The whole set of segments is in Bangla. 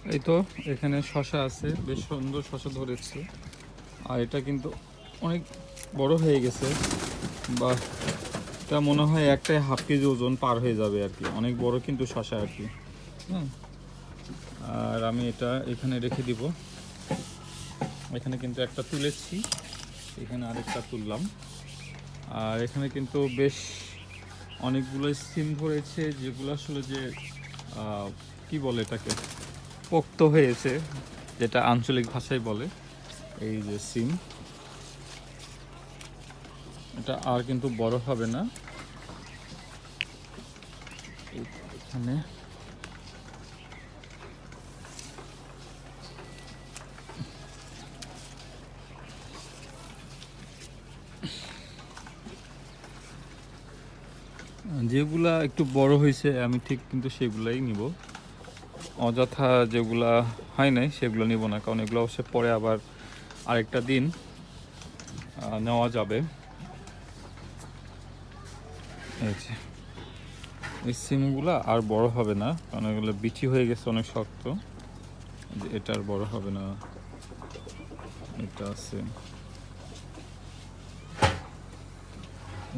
এই তো এখানে শশা আছে, বেশ সুন্দর শশা ধরেছে। আর এটা কিন্তু অনেক বড় হয়ে গেছে, বা এটা মনে হয় একটাই হাফ কেজি ওজন পার হয়ে যাবে আর কি, অনেক বড় কিন্তু শশা আর কি। হ্যাঁ, আর আমি এটা এখানে রেখে দিব। এখানে কিন্তু একটা তুলেছি, এখানে আরেকটা তুললাম। আর এখানে কিন্তু বেশ অনেকগুলো সিম ধরেছে, যেগুলো আসলে যে কি বলে এটাকে, পোক্ত হয়েছে, যেটা আঞ্চলিক ভাষায় বলে। এই যে সিম, এটা আর কিন্তু বড় হবে না। এখানে যেগুলা একটু বড় হয়েছে আমি ঠিক কিন্তু সেগুলাই নিব, অযথা যেগুলা হয় নাই সেগুলো নিব না, কারণ এগুলো অবশ্যই পরে আবার আরেকটা দিন নেওয়া যাবে। এই যে এই সিমগুলা আর বড় হবে না, কারণ এগুলো বিচি হয়ে গেছে, অনেক শক্ত। এটা আর বড় হবে না। এটা আছে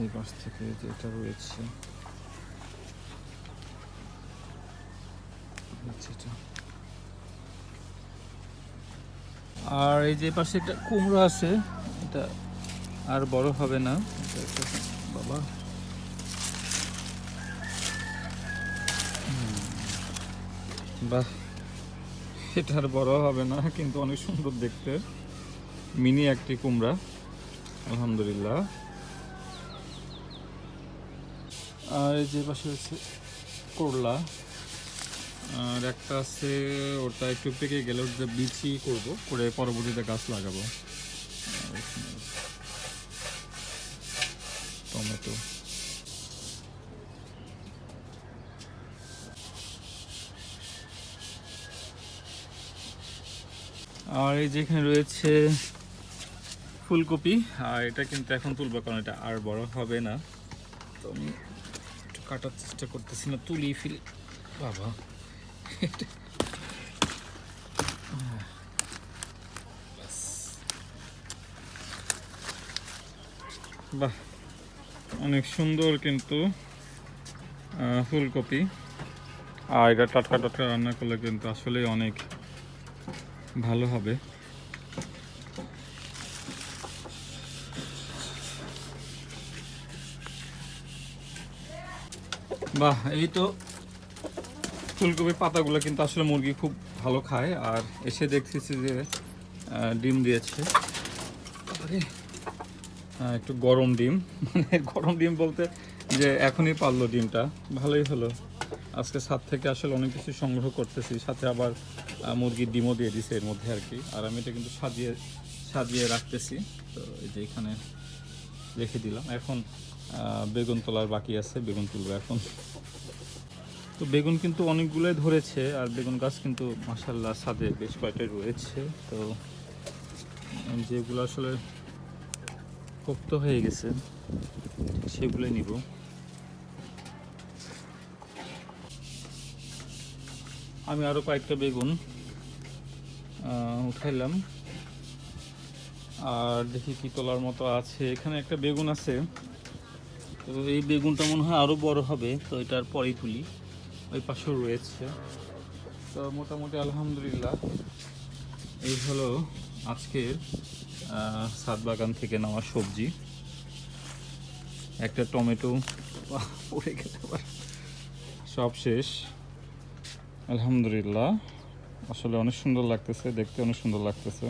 এই পাশ থেকে, যে এটা রয়েছে এটা। আর এই যে পাশে একটা কুমড়ো আছে, এটা আর বড় হবে না। বাবা, বাহ, এটা আর বড় হবে না, কিন্তু অনেক সুন্দর দেখতে, মিনি একটি কুমড়া, আলহামদুলিল্লাহ। আর এই যে পাশে হচ্ছে করলা, আর একটা আছে, ওটা একটু পেকে গেলে ওটা বিচি করব, করে পরবর্তীতে গাছ লাগাবো। টমেটো, আর এই যেখানে রয়েছে ফুলকপি। আর এটা কিন্তু এখন তুলবো, কারণ এটা আর বড় হবে না। তো আমি একটু কাটার চেষ্টা করতেছি না, তুলি ফিল। বাবা, বাহ, অনেক সুন্দর কিন্তু ফুলকপি। আর এটা টাটকা টাটকা রান্না করলে কিন্তু আসলেই অনেক ভালো হবে। বাহ, এই তো ফুলকপির পাতাগুলো কিন্তু আসলে মুরগি খুব ভালো খায়। আর এসে দেখতেছি যে ডিম দিয়েছে। আরে, একটু গরম ডিম, মানে গরম ডিম বলতে যে এখনই পারলো ডিমটা, ভালোই হলো। আজকে ছাদ থেকে আসলে অনেক কিছু সংগ্রহ করতেছি, সাথে আবার মুরগির ডিমও দিয়ে দিছে এর মধ্যে আর কি। আর আমি এটা কিন্তু সাজিয়ে সাজিয়ে রাখতেছি। তো এই যে এখানে রেখে দিলাম। এখন বেগুন তোলার বাকি আছে, বেগুন তুলবো এখন। তো বেগুন কিন্তু অনেকগুলোই ধরেছে, আর বেগুন গাছ কিন্তু মাশাআল্লাহ ছাদে বেশ কয়েকটাই রয়েছে। তো যেগুলো আসলে পোক্ত হয়ে গেছে সেগুলোই নিব। আমি আরও কয়েকটা বেগুন উঠাইলাম, আর দেখি কি তোলার মতো আছে। এখানে একটা বেগুন আছে, তো এই বেগুনটা মনে হয় আরও বড় হবে, তো এটার পরেই তুলি। ওই পাশেও রয়েছে। তো মোটামুটি আলহামদুলিল্লাহ, এই হলো আজকের ছাদ বাগান থেকে নেওয়া সবজি। একটা টমেটো পড়ে গেলে আবার সব শেষ। আলহামদুলিল্লাহ, আসলে অনেক সুন্দর লাগতেছে, দেখতে অনেক সুন্দর লাগতেছে।